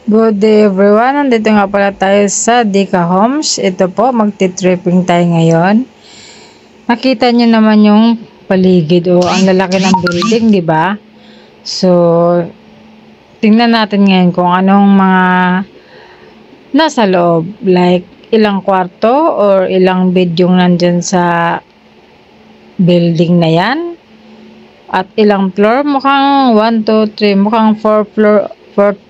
Good day everyone, nandito nga pala tayo sa Dika Homes. Ito po, magti-tripping tayo ngayon. Nakita nyo naman yung paligid o ang lalaki ng building, di ba? So, tingnan natin ngayon kung anong mga nasa loob. Like, ilang kwarto or ilang bed yung nandyan sa building na yan. At ilang floor, mukhang 1, 2, 3, mukhang 4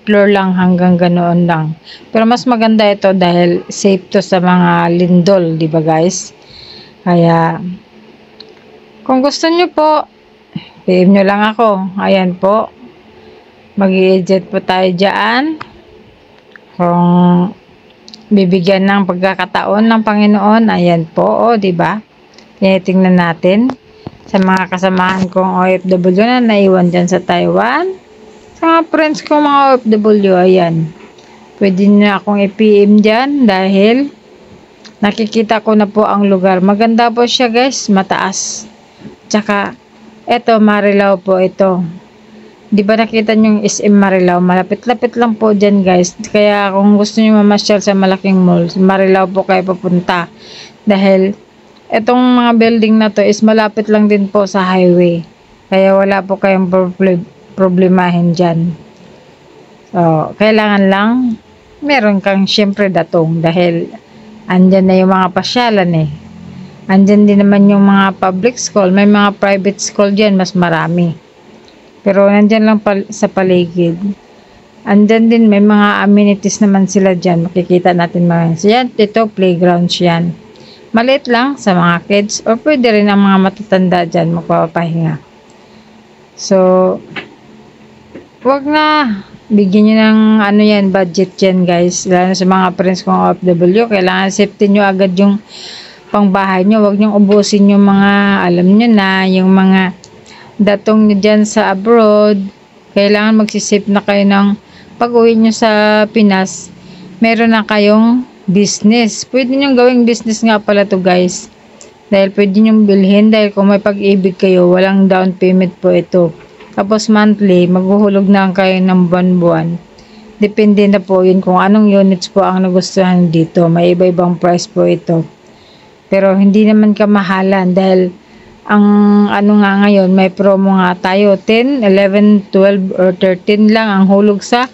floor lang hanggang ganoon lang. Pero mas maganda ito dahil safe to sa mga lindol, di ba guys? Kaya, kung gusto nyo po, PM nyo lang ako. Ayan po. Mag-i-jet po tayo dyan. Kung bibigyan ng pagkakataon ng Panginoon, ayan po, o di ba? Tinitingnan natin sa mga kasamahan kong OFW na naiwan dyan sa Taiwan. Sa mga friends ko mga OFW, ayan. Pwede na akong i-PM dyan dahil nakikita ko na po ang lugar. Maganda po siya guys, mataas. Tsaka, eto Marilao po ito. Di ba nakita nyo yung SM Marilao? Malapit-lapit lang po dyan guys. Kaya kung gusto nyo mamasyal sa malaking mall, Marilao po kayo papunta. Dahil, etong mga building na to is malapit lang din po sa highway. Kaya wala po kayong problemahin dyan. So, kailangan lang meron kang syempre datong dahil andyan na yung mga pasyalan eh. Andyan din naman yung mga public school. May mga private school dyan, mas marami. Pero nandyan lang sa paligid. Andyan din, may mga amenities naman sila dyan. Makikita natin mga. So yan, ito, playground yan. Maliit lang sa mga kids o pwede rin ang mga matatanda dyan magpapahinga. So, wag na bigyan nyo ng ano yan, budget yan guys. Lalo sa mga friends kong OFW, kailangan safety nyo agad yung pangbahay nyo. Wag nyo ubusin yung mga, alam nyo na, yung mga datong nyo dyan sa abroad. Kailangan magsisave na kayo ng pag-uwi nyo sa Pinas. Meron na kayong business. Pwede nyo gawing business nga pala to guys. Dahil pwede nyo bilhin. Dahil kung may pag-ibig kayo, walang down payment po ito. Tapos monthly, maghuhulog na kayo ng buwan-buwan. Depende na po yun kung anong units po ang nagustuhan dito. May iba-ibang price po ito. Pero hindi naman kamahalan dahil ang ano nga ngayon, may promo nga tayo. 10, 11, 12, or 13 lang ang hulog sa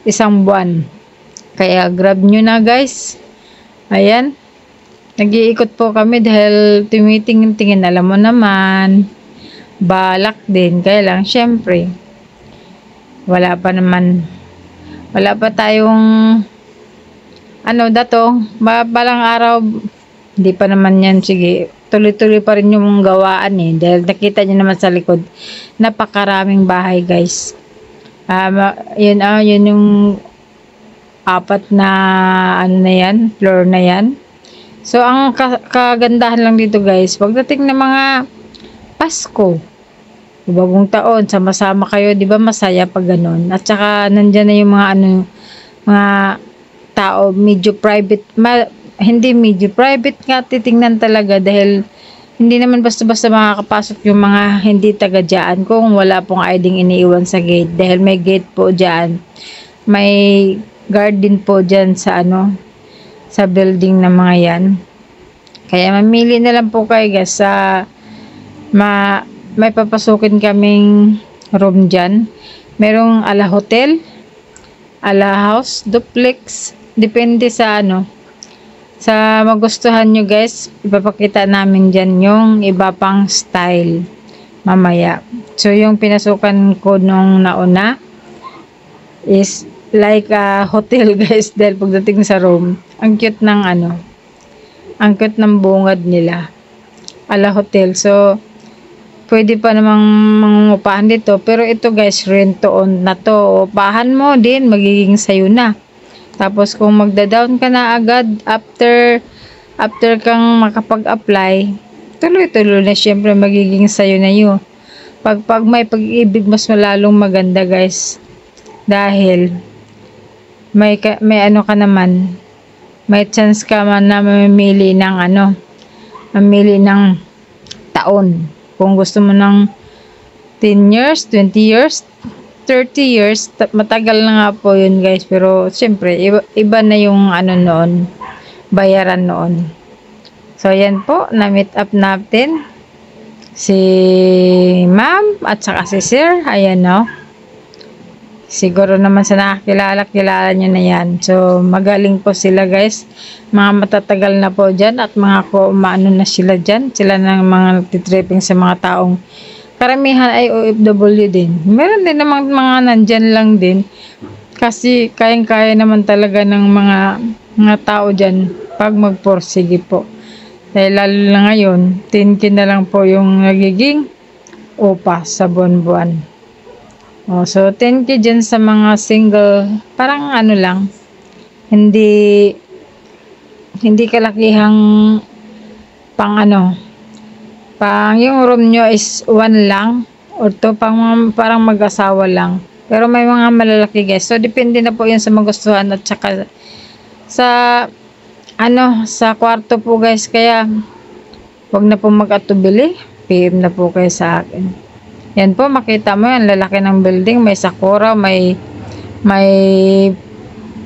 isang buwan. Kaya grab nyo na guys. Ayan. Nag-iikot po kami dahil tumitingin-tingin. Alam mo naman. Balak din. Kaya lang syempre. Wala pa tayong ano dato. Balang araw. Hindi pa naman yan. Sige. Tuloy-tuloy pa rin yung gawaan eh. Dahil nakita nyo naman sa likod. Napakaraming bahay guys. Yun yung apat na ano na yan, floor na yan. So ang kagandahan lang dito guys, pagdating ng mga Pasko, bagong taon, sama-sama kayo, 'di ba masaya pag ganun. At saka nandiyan na yung mga ano, mga tao medyo private, hindi medyo private nga titingnan talaga dahil hindi naman basta-basta makakapasok yung mga hindi taga diyan kung wala pong ID iniiwan sa gate dahil may gate po diyan. May guard din po dyan sa ano, sa building na mga yan. Kaya mamili na lang po kayo guys sa may papasukin kaming room dyan. Merong ala hotel, ala house, duplex, depende sa ano, sa magustuhan nyo guys. Ipapakita namin dyan yung iba pang style mamaya. So yung pinasukan ko nung nauna is like a hotel guys dahil pagdating sa room ang cute ng ano, ang cute ng bungad nila ala hotel. So pwede pa namang mangungupahan dito pero ito guys rent to own na to. Upahan mo din magiging sayo na. Tapos kung magda-down ka na agad after kang makapag-apply, tuloy-tuloy na syempre magiging sayo na yun. Pag may pag-ibig mas malalong maganda guys dahil may ano ka naman, may chance ka man na mamili ng taon. Kung gusto mo ng 10 years, 20 years, 30 years, matagal na nga po yun guys, pero siyempre, iba na yung ano noon, bayaran noon. So, yan po, na-meet up natin si ma'am at saka si sir. Ayan, no? Siguro naman sa nakakilala nyo na yan. So, magaling po sila guys. Mga matatagal na po dyan at mga maano na sila dyan. Sila ng mga nagtitripping sa mga taong karamihan ay OFW din. Meron din namang mga nandyan lang din. Kasi kayang-kaya naman talaga ng mga tao dyan pag magporsige po. Dahil lalo na ngayon, 10K na lang po yung nagiging upa sa buwan-buwan. So 10K dyan sa mga single, parang ano lang, hindi kalakihang pang yung room nyo is 1 lang, or 2, parang mag-asawa lang. Pero may mga malalaki guys. So depende na po yun sa magustuhan at saka sa kwarto po guys. Kaya wag na po mag-atubili, PM na po kayo sa akin. Yan po, makita mo yan, lalaki ng building, may sakura, may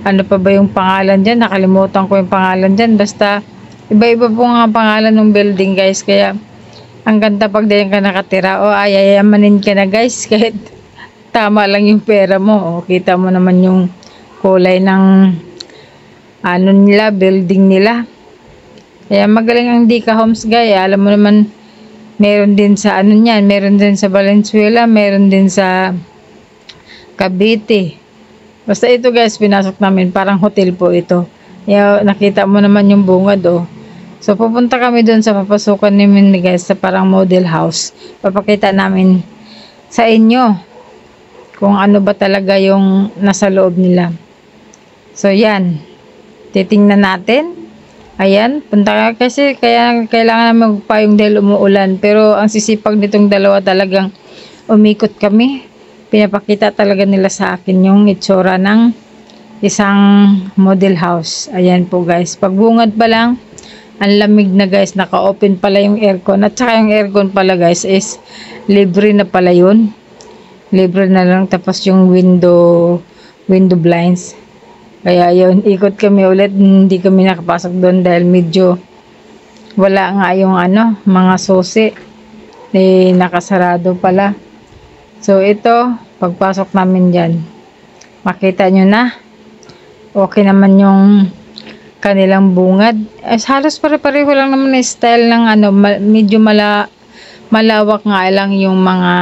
ano pa ba yung pangalan dyan, nakalimutan ko yung pangalan dyan, basta iba-iba po nga pangalan ng building guys. Kaya ang ganda pag diyan ka nakatira, ayayamanin ka na guys, kahit tama lang yung pera mo. Kita mo naman yung kulay ng nila, building nila. Kaya magaling ang Dika Homes guys. Alam mo naman, meron din sa meron din sa Valenzuela, meron din sa Cavite. Basta ito guys, pinasok namin, parang hotel po ito. Kaya nakita mo naman yung bungad So pupunta kami doon sa papasukan namin guys, sa parang model house. Papakita namin sa inyo kung ano ba talaga yung nasa loob nila. So yan, titingnan natin. Ayan, punta ka kasi kaya kailangan na magpayong dahil umuulan. Pero ang sisipag nitong dalawa, talagang umikot kami. Pinapakita talaga nila sa akin yung itsura ng isang model house. Ayan po guys, pagbungad pa lang, ang lamig na guys, naka-open pala yung aircon. At saka yung aircon pala guys is libre na pala yun. Libre na lang, tapos yung window blinds. Kaya yun, ikot kami ulit, hindi kami nakapasok doon dahil medyo wala nga yung mga susi. Nakasarado pala. So ito, pagpasok namin dyan, makita nyo na, okay naman yung kanilang bungad. Halos pare-pareho lang naman yung style ng medyo malawak nga lang yung mga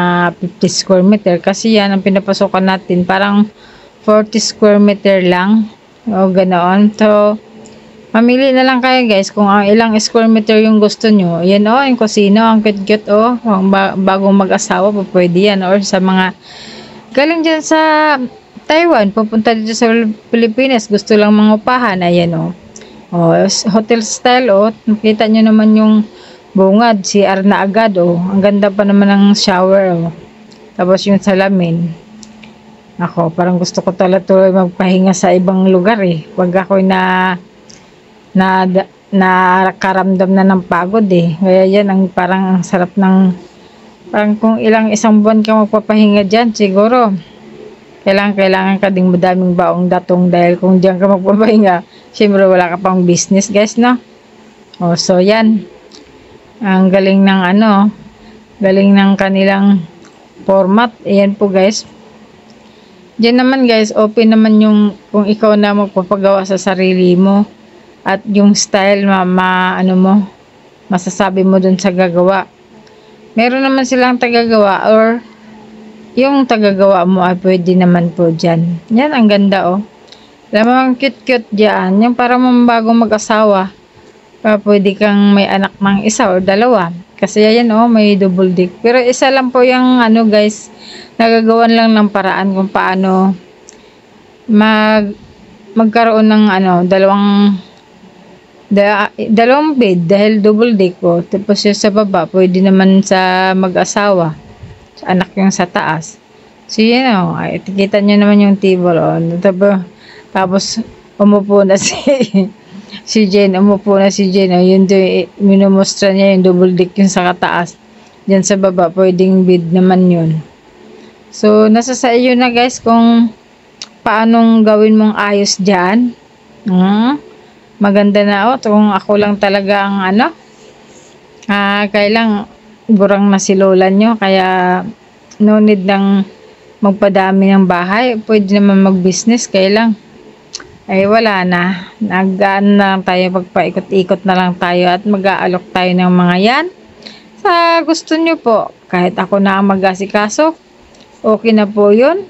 50 square meter. Kasi yan ang pinapasokan natin, parang 40 square meter lang o ganoon. So mamili na lang kayo guys kung ilang square meter yung gusto nyo. Yan yung kusina, ang cute-cute bagong mag-asawa po pwede yan, or sa mga galing dyan sa Taiwan, pupunta dito sa Pilipinas, gusto lang mangupahan. Ayan hotel style nakita nyo naman yung bungad, CR na agad ang ganda pa naman ng shower tapos yung salamin. Ako, parang gusto ko talaga magpahinga sa ibang lugar pag ako'y nakaramdam na ng pagod Kaya yan, parang sarap ng, parang kung isang buwan ka magpapahinga dyan, siguro kailangan ka ding madaming baong datong, dahil kung dyan ka magpapahinga, siyempre wala ka pang business guys, no? So yan, ang galing ng galing ng kanilang format. Ayan po guys. Diyan naman guys, open naman yung kung ikaw na magpapagawa sa sarili mo at yung style masasabi mo dun sa gagawa. Meron naman silang tagagawa, or yung tagagawa mo ay pwede naman po dyan. Yan, ang ganda Alam mo, ang cute-cute dyan. Yung para mong bagong mag-asawa, pwede kang may anak ng isa o dalawa. Kasi yan may double deck. Pero isa lang po yung guys, nagagawan lang ng paraan kung paano magkaroon ng dalawang bed, dahil double deck tapos yung sa baba pwede naman sa mag-asawa, sa anak yung sa taas. So yan kita nyo naman yung table tapos umupo na si Jen, yun minumostra niya yung double deck yung sa kataas. Diyan sa baba pwedeng bed naman yun. So, nasa sa iyo na guys kung paanong gawin mong ayos dyan. Maganda na kung ako lang talaga ang kailang burang na si lola nyo, kaya no need ng magpadami ng bahay. Pwede naman mag-business, kailang ay wala na. Nag-ano na lang tayo, magpaikot-ikot na lang tayo at mag-aalok tayo ng mga yan. Sa gusto nyo po, kahit ako na ang mag-asikaso, okay na po yun.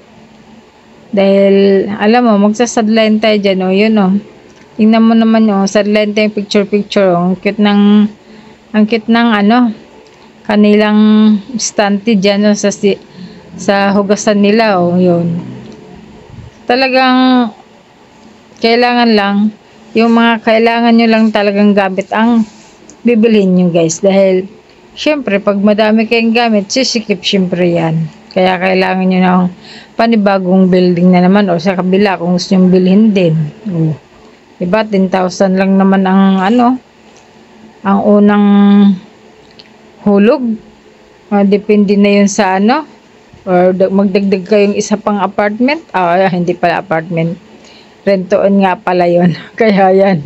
Dahil, alam mo, magsasadline tayo dyan, yun tingnan mo naman sadline tayo picture-picture, ang cute ng kanilang stante dyan, sa hugasan nila, yun. Talagang, kailangan lang, yung mga kailangan nyo lang talagang gamit ang bibilhin nyo guys, dahil, syempre, pag madami kayong gamit, sisikip syempre yan. Kaya kailangan nyo ng panibagong building na naman o sa kabila kung gusto nyo bilhin din. Diba? 10,000 lang naman ang ang unang hulog. Depende na yun sa or magdagdag kayong isa pang apartment. Hindi pala apartment. Rentoon nga pala yun. Kaya yan.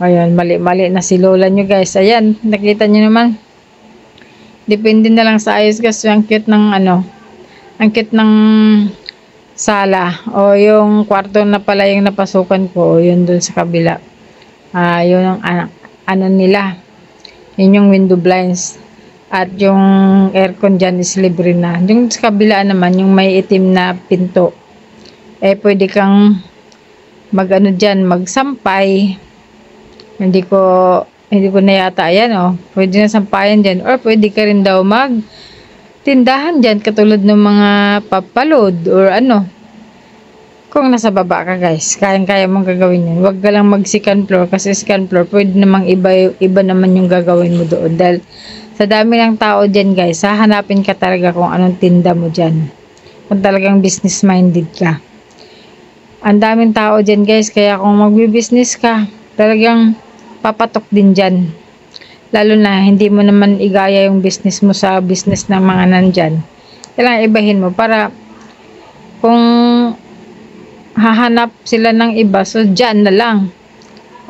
Ayan, mali-mali na si lola nyo guys. Ayan, nakita nyo naman. Depende na lang sa ayos kasi ang cute ng ang cute ng sala o yung kwarto na pala yung napasukan ko, yun dun sa kabila. Yun ang nila. Yun yung window blinds at yung aircon dyan is libre na. Yung sa kabila naman, yung may itim na pinto, pwede kang dyan, magsampay. Hindi ko na yata yan pwede na sampayan dyan, or pwede ka rin daw tindahan dyan katulad ng mga papalod or kung nasa baba ka guys, kayang-kaya mong gagawin yun. Huwag ka lang mag second floor kasi second floor pwede namang iba naman yung gagawin mo doon, dahil sa dami ng tao dyan guys, hahanapin ka talaga kung anong tinda mo dyan, kung talagang business minded ka. Ang daming tao dyan guys, kaya kung magbi-business ka, talagang papatok din dyan. Lalo na hindi mo naman igaya yung business mo sa business ng mga nandyan. Kailangan ibahin mo para kung hahanap sila ng iba, so dyan na lang.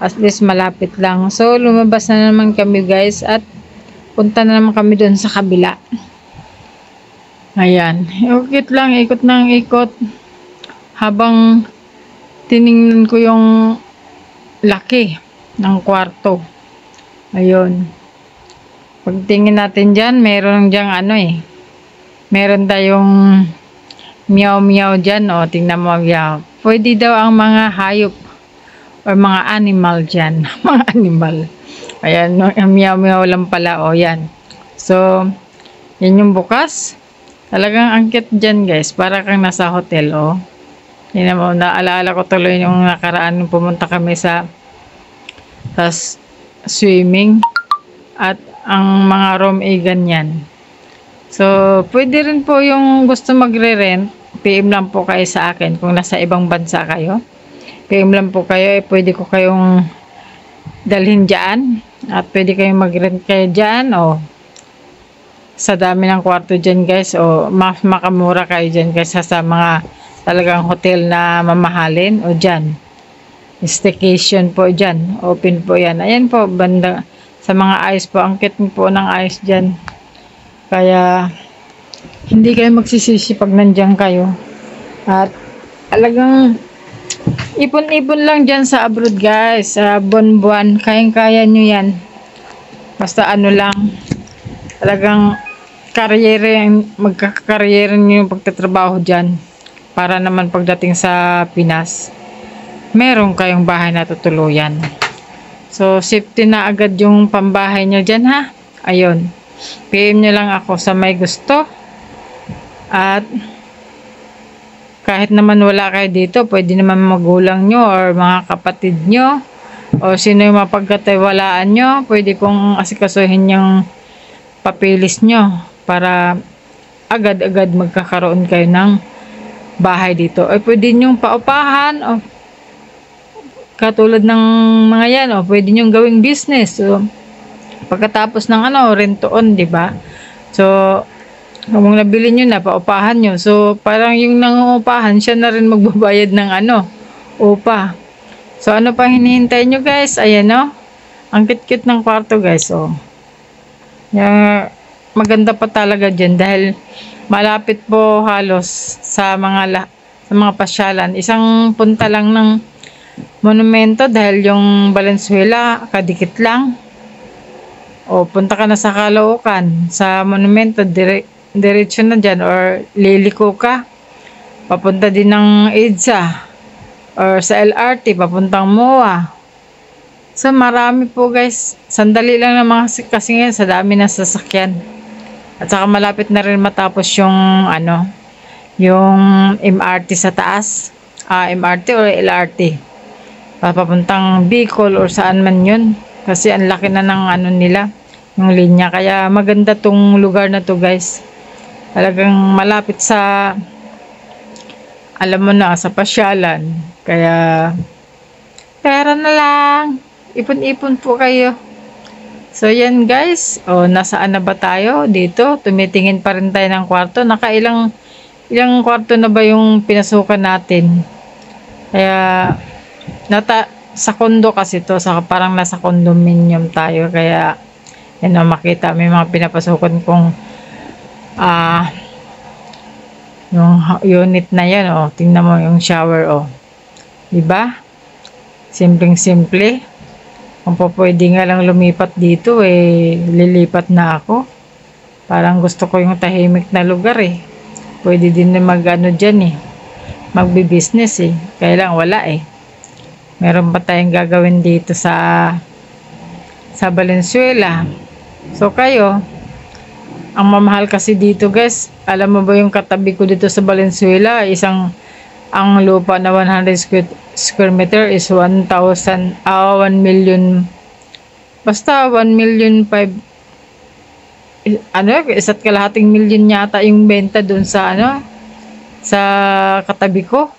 At least malapit lang. So lumabas na naman kami guys at punta na naman kami doon sa kabila. Ayan. Ikot lang, ikot ng ikot. Habang tiningnan ko yung laki ng kwarto. Ayun. Pagtingin natin dyan, meron dyang meron tayong meow-meow dyan. Tingnan mo, meow. Pwede daw ang mga hayop or mga animal dyan. Mga animal. Ayan, meow-meow lang pala. Yan. So, yan yung bukas. Talagang angkit dyan guys. Para kang nasa hotel. Yan mo, naalala ko tuloy yung nakaraan nung pumunta kami sa swimming at ang mga room ganyan. So, pwede rin po yung gusto magre-rent, PM lang po kayo sa akin kung nasa ibang bansa kayo. PM lang po kayo, pwede ko kayong dalhin dyan at pwede kayong mag-rent kayo dyan sa dami ng kwarto dyan guys, mas makamura kayo dyan kaysa sa mga talagang hotel na mamahalin dyan. Staycation po dyan. Open po yan. Ayan po, banda sa mga ayos po. Ang cute po ng ayos dyan. Kaya, hindi kayo magsisisi pag nandyan kayo. At, talagang, ipon-ipon lang dyan sa abroad guys. Buwan-buwan. Kayang-kaya nyo yan. Basta lang. Talagang, magkakaryere nyo yung pagtatrabaho dyan. Para naman pagdating sa Pinas, meron kayong bahay na tutuluyan. So, safety na agad yung pambahay nyo dyan ha. Ayun. PM nyo lang ako sa may gusto. At, kahit naman wala kayo dito, pwede naman magulang nyo or mga kapatid nyo. O sino yung mapagkatiwalaan nyo, pwede kong asikasuhin yung papilis nyo. Para, agad-agad magkakaroon kayo ng bahay dito. O pwede nyong paupahan katulad ng mga yan pwede nyong gawing business. So pagkatapos ng rentoon, di ba? So Kung nabili nyo na, paupahan nyo. So, parang yung nangungupahan, siya na rin magbabayad ng upa. So, ano pang hinihintay nyo guys? Ayan o. Ang cute-cute ng kwarto guys. Oh. Yung, maganda pa talaga dyan dahil malapit po halos sa mga pasyalan. Isang punta lang ng monumento dahil yung Valenzuela, kadikit lang. O, punta ka na sa Caloocan, sa monumento, diretso na dyan, or liliko ka papunta din ng EDSA or sa LRT papuntang MOA. So marami po guys, sandali lang na mga kasi ngayon sa dami ng sasakyan, at saka malapit na rin matapos yung yung MRT sa taas, MRT or LRT papuntang Bicol or saan man yun, kasi ang laki na ng nila yung linya. Kaya maganda tong lugar na to guys. Talagang malapit sa, alam mo na, sa pasyalan. Kaya, pera na lang. Ipon-ipon po kayo. So, yan guys. O, nasaan na ba tayo? Dito, tumitingin pa rin tayo ng kwarto. Ilang kwarto na ba yung pinasukan natin? Kaya, sa kondo kasi to. Parang nasa condominium tayo. Kaya, yan o, makita. May mga pinapasukan kong yung unit na yan, oh. Tingnan mo yung shower, oh. Diba? Simpleng-simple. Kung po pwede nga lang lumipat dito, lilipat na ako. Parang gusto ko yung tahimik na lugar, Pwede din na dyan, magbi-business, Kaya lang wala, Meron pa tayong gagawin dito sa Valenzuela. So, kayo, ang mamahal kasi dito guys, alam mo ba yung katabi ko dito sa Valenzuela, ang lupa na 100 square meter is 1 million, basta 1 million 5, isa't kalahating milyon yata yung benta dun sa sa katabi ko.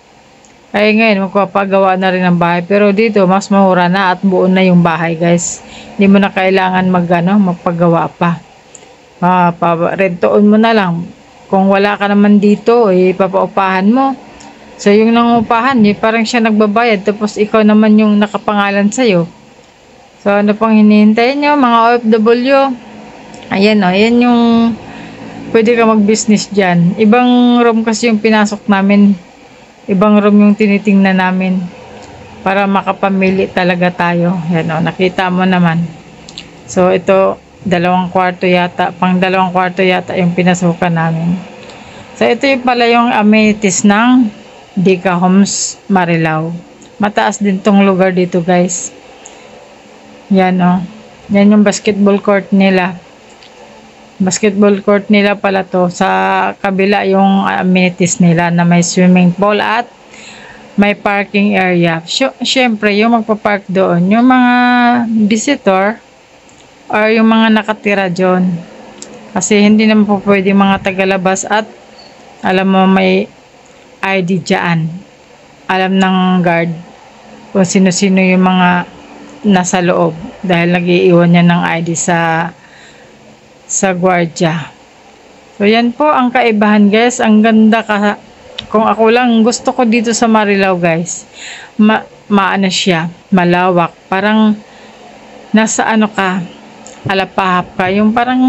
Kaya ngayon magpapagawa na rin ng bahay, pero dito mas mura na at buo na yung bahay guys. Hindi mo na kailangan magpagawa pa. Rentoon mo na lang. Kung wala ka naman dito, papaupahan mo. So, yung nangupahan, parang siya nagbabayad. Tapos, ikaw naman yung nakapangalan sa'yo. So, ano pang hinihintay nyo, mga OFW? Ayan o, ayan yung pwede ka mag-business dyan. Ibang room kasi yung pinasok namin. Ibang room yung tinitingnan namin. Para makapamili talaga tayo. Ayan o, nakita mo naman. So, ito, pang 2 kwarto yata yung pinasukan namin. So, ito yung pala yung amenities ng Dica Homes Marilao. Mataas din tong lugar dito guys. Yan o. Yan yung basketball court nila. Basketball court nila pala to. Sa kabila yung amenities nila na may swimming pool at may parking area. Syempre, yung magpapark doon, yung mga visitor or yung mga nakatira dyan. Kasi hindi naman po pwede mga tagalabas at alam mo may ID dyan. Alam ng guard kung sino-sino yung mga nasa loob dahil nag-iiwan niya ng ID sa gwardiya. So yan po ang kaibahan guys. Ang ganda kung ako lang gusto ko dito sa Marilao guys. Maano siya, malawak. Parang nasa ka, alapahap ka, yung parang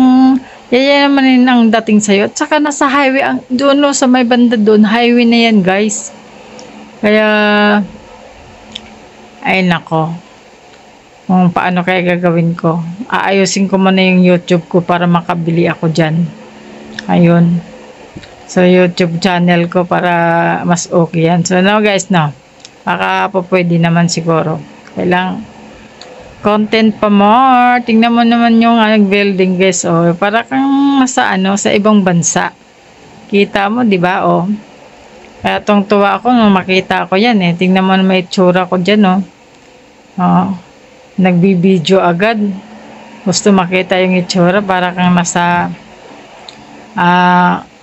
yayamanin ang dating sa'yo. At saka nasa highway, doon sa may banda doon, highway na yan guys. Kaya, ay nako, kung paano kaya gagawin ko. Aayusin ko muna yung YouTube ko para makabili ako dyan. Ayun. So, YouTube channel ko para mas okay yan. So, now guys, baka po pwede naman siguro. Kailang content pa more. Tingnan mo naman yung building guys. Oh, para kang nasa sa ibang bansa. Kita mo, di ba? Oh. Kaya tuwa ako nung makita ko yan Tingnan mo na may itsura ko dyan, Oh. Nagbibideo agad. Gusto makita yung itsura para kang nasa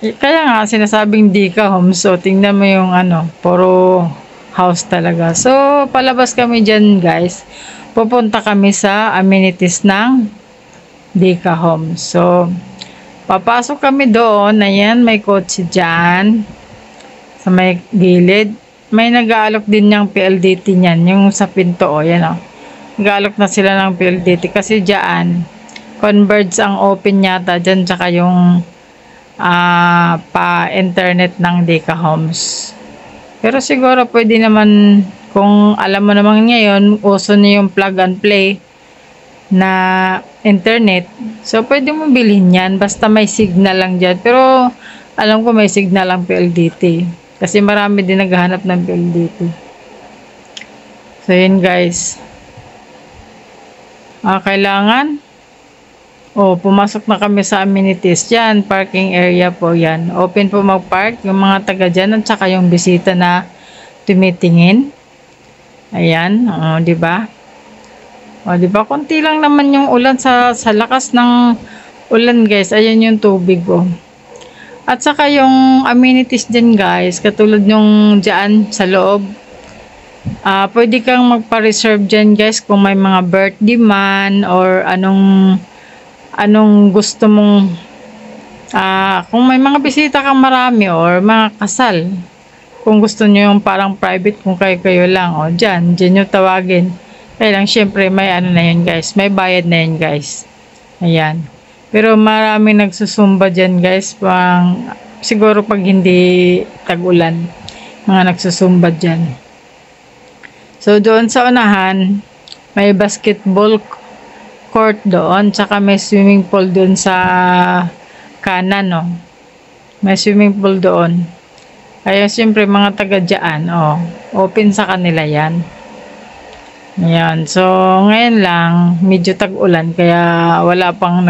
kaya nga sinasabing Dica Homes. So, tingnan mo yung puro house talaga. So, palabas kami dyan guys. Pupunta kami sa amenities ng Dica Homes. So, Papasok kami doon. Ayan, may kotse dyan. Sa may gilid. May nag-aalok din yung PLDT niyan. Yung sa pinto, o. Yan, o. Nag-aalok na sila ng PLDT. Kasi dyan, Converge ang open yata dyan. Tsaka yung pa-internet ng Deka Homes. Pero siguro pwede naman, kung alam mo naman ngayon, uso na yung plug and play na internet. So, pwede mo bilhin yan. Basta may signal lang dyan. Pero, alam ko may signal ang PLDT. Kasi marami din naghahanap ng PLDT. So, yun guys. Kailangan. Pumasok na kami sa amenities. Yan, parking area po yan. Open po mag-park. Yung mga taga dyan at saka yung bisita na tumitingin. Ayan, di ba? Di ba? Konti lang naman yung ulan sa lakas ng ulan, guys. Ayan yung tubig, At saka yung amenities din, guys, katulad yung dyan sa loob. Pwede kang magpa-reserve dyan, guys, kung may mga birthday man or anong gusto mong kung may mga bisita kang marami or mga kasal. Kung gusto nyo yung parang private, kung kayo lang, dyan yung tawagin. Kaya lang, syempre, may na yun, guys. May bayad na yun, guys. Ayan. Pero marami nagsusumba dyan, guys. Siguro pag hindi tag-ulan, mga nagsusumba dyan. So, doon sa unahan, may basketball court doon. Tsaka may swimming pool doon sa kanan, May swimming pool doon. Kaya siyempre mga taga dyan, open sa kanila yan. Ayan. So, ngayon lang, medyo tag-ulan, kaya wala pang